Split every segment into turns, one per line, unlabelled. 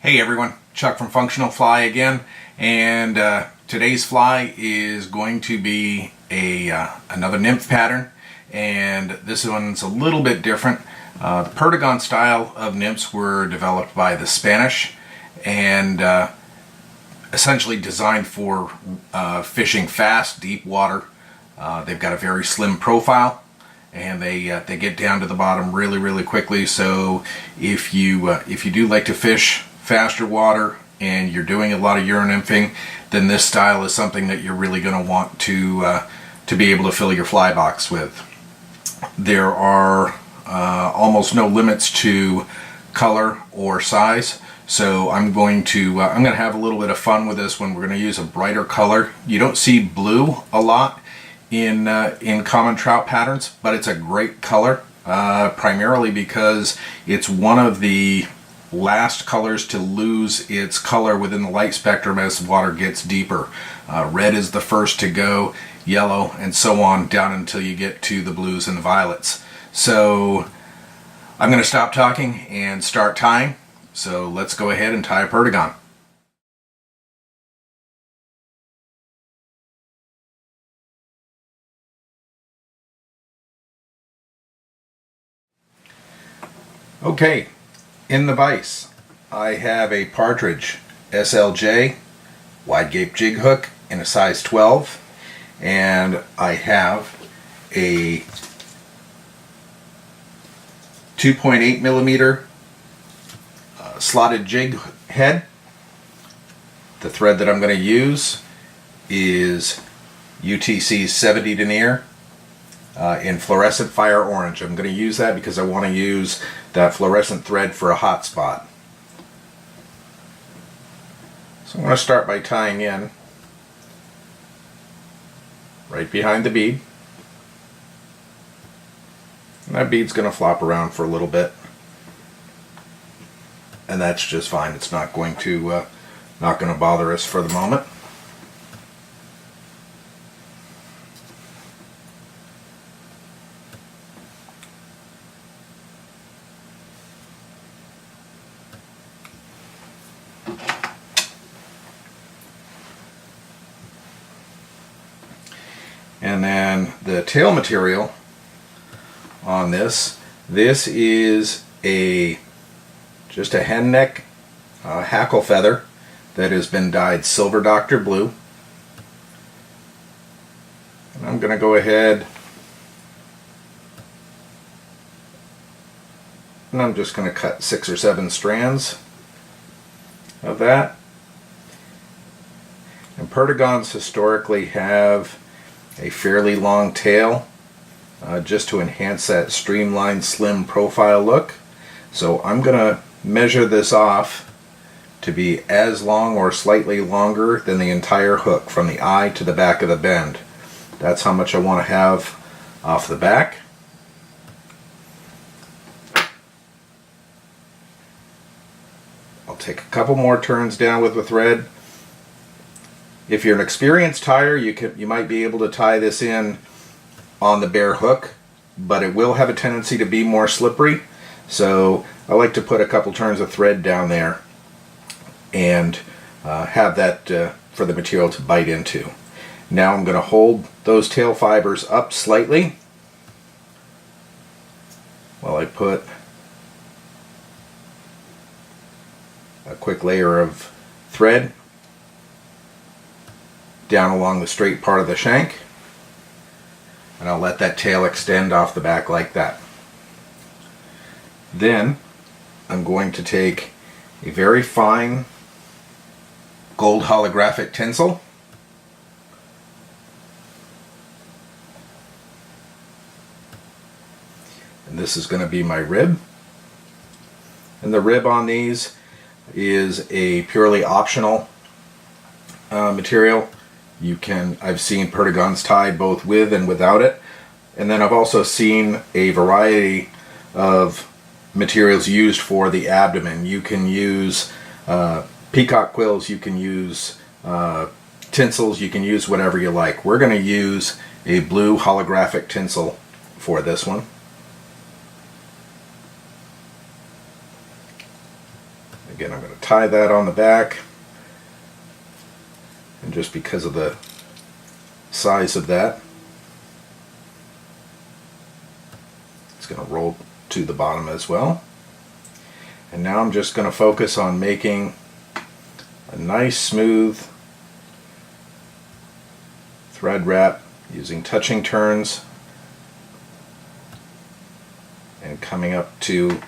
Hey everyone, Chuck from Functional Fly again, and today's fly is going to be another nymph pattern, and this one's a little bit different. The Perdigon style of nymphs were developed by the Spanish and essentially designed for fishing fast, deep water. They've got a very slim profile, and they get down to the bottom really quickly. So if you do like to fish faster water and you're doing a lot of Euro-nymphing, then this style is something that you're really going to want to be able to fill your fly box with. There are almost no limits to color or size, so I'm going to have a little bit of fun with this one. We're going to use a brighter color. You don't see blue a lot in common trout patterns, but it's a great color, primarily because it's one of the last colors to lose its color within the light spectrum as water gets deeper. Red is the first to go, yellow, and so on down until you get to the blues and the violets. So I'm going to stop talking and start tying. So let's go ahead and tie a Perdigon. Okay. In the vise, I have a Partridge SLJ wide gape jig hook in a size 12, and I have a 2.8 millimeter slotted jig head. The thread that I'm going to use is UTC 70 denier in fluorescent fire orange. I'm going to use that because I want to use that fluorescent thread for a hot spot. So I'm going to start by tying in right behind the bead. And that bead's going to flop around for a little bit, and that's just fine. It's not going to bother us for the moment. And then the tail material on this is just a hen neck hackle feather that has been dyed Silver Doctor Blue. And I'm going to go ahead and I'm just going to cut 6 or 7 strands of that. And Perdigons historically have a fairly long tail, just to enhance that streamlined, slim profile look. So I'm going to measure this off to be as long or slightly longer than the entire hook from the eye to the back of the bend. That's how much I want to have off the back. I'll take a couple more turns down with the thread. If you're an experienced tyer, you might be able to tie this in on the bare hook, but it will have a tendency to be more slippery. So I like to put a couple turns of thread down there and have that for the material to bite into. Now I'm going to hold those tail fibers up slightly while I put a quick layer of thread down along the straight part of the shank, and I'll let that tail extend off the back like that. Then I'm going to take a very fine gold holographic tinsel, and this is going to be my rib. And the rib on these is a purely optional material. I've seen Perdigons tied both with and without it, and then I've also seen a variety of materials used for the abdomen. You can use peacock quills, you can use tinsels, you can use whatever you like. We're going to use a blue holographic tinsel for this one. Again, I'm going to tie that on the back, and just because of the size of that, it's going to roll to the bottom as well. And now I'm just going to focus on making a nice smooth thread wrap using touching turns and coming up to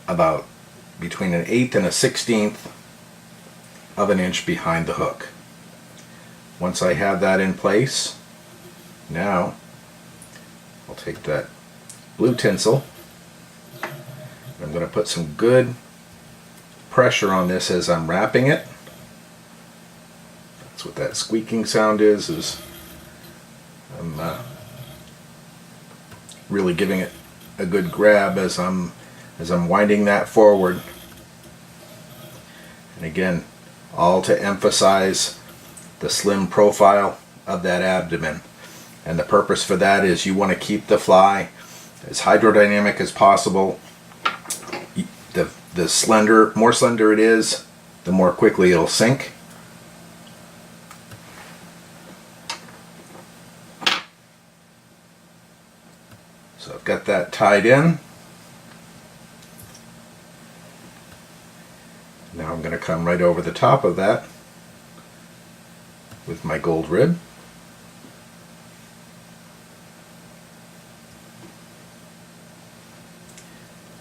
about between 1/8 and 1/16 of an inch behind the hook. Once I have that in place, now I'll take that blue tinsel. I'm going to put some good pressure on this as I'm wrapping it. That's what that squeaking sound is I'm really giving it a good grab as I'm winding that forward. And again, all to emphasize the slim profile of that abdomen. And the purpose for that is you want to keep the fly as hydrodynamic as possible. The more slender it is, the more quickly it'll sink. So I've got that tied in. Now I'm going to come right over the top of that with my gold rib.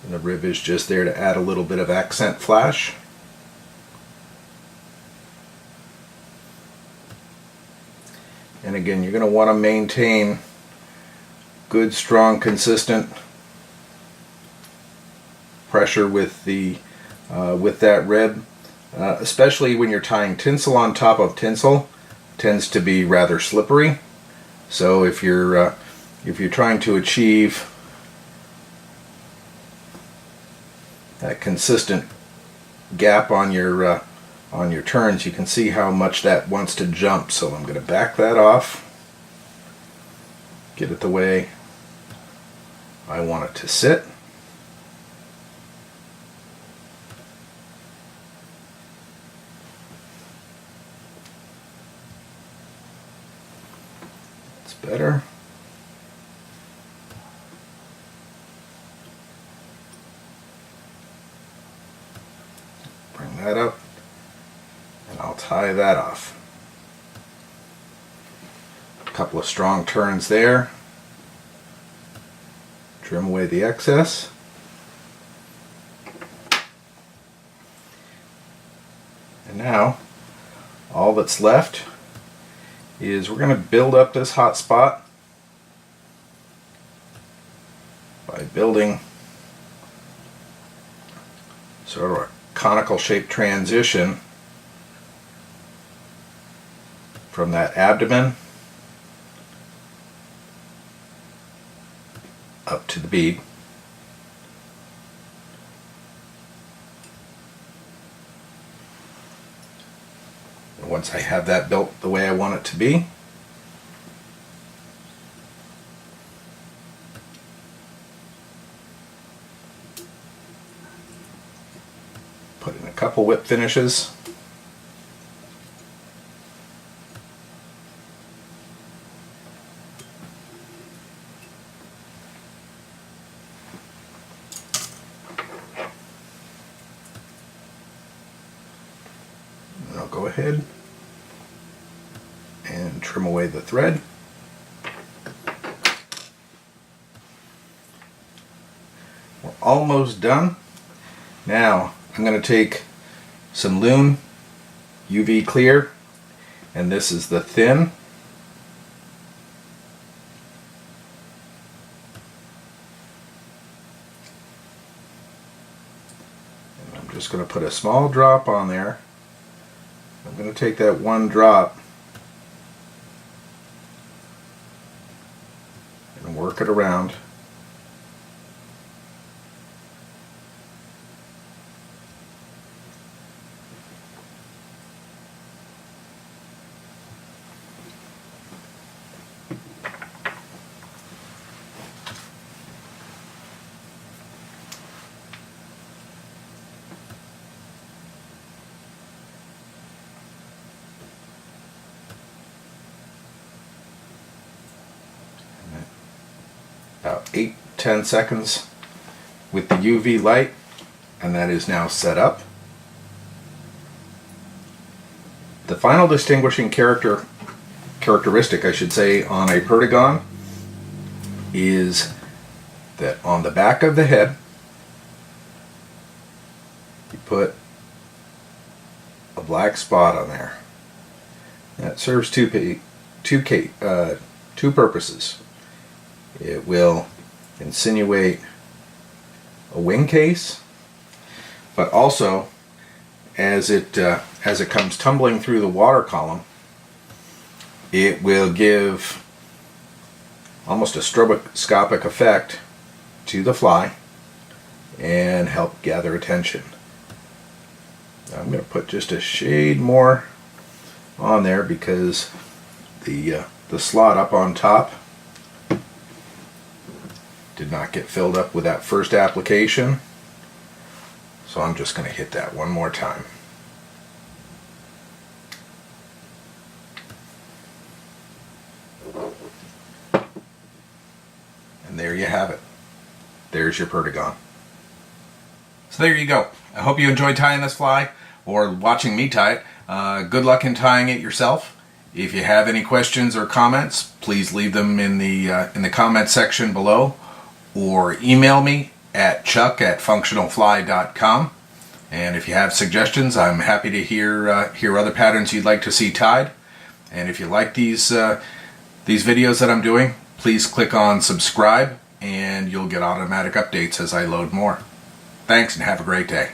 And the rib is just there to add a little bit of accent flash. And again, you're going to want to maintain good, strong, consistent pressure with that rib, especially when you're tying tinsel on top of tinsel. It tends to be rather slippery. So if you're trying to achieve that consistent gap on your turns, you can see how much that wants to jump. So I'm going to back that off, get it the way I want it to sit. It's better. Bring that up, and I'll tie that off. A couple of strong turns there. Trim away the excess. And now all that's left is we're going to build up this hot spot by building sort of a conical shaped transition from that abdomen up to the bead. And once I have that built the way I want it to be, put in a couple whip finishes. And I'll go ahead and trim away the thread. We're almost done. Now I'm going to take some Loon UV clear, and this is the thin. And I'm just going to put a small drop on there. I'm going to take that one drop and work it around. about 8-10 seconds with the UV light, and that is now set up. The final distinguishing characteristic, I should say, on a Perdigon is that on the back of the head you put a black spot on there. That serves two purposes. It will insinuate a wing case, but also as it comes tumbling through the water column, it will give almost a stroboscopic effect to the fly and help gather attention. I'm going to put just a shade more on there because the slot up on top did not get filled up with that first application. So I'm just going to hit that one more time. And there you have it. There's your Perdigon. So there you go. I hope you enjoyed tying this fly or watching me tie it. Good luck in tying it yourself. If you have any questions or comments, please leave them in the comment section below, or email me at chuck@functionalfly.com. And if you have suggestions, I'm happy to hear other patterns you'd like to see tied. And if you like these videos that I'm doing, please click on subscribe and you'll get automatic updates as I load more. Thanks and have a great day.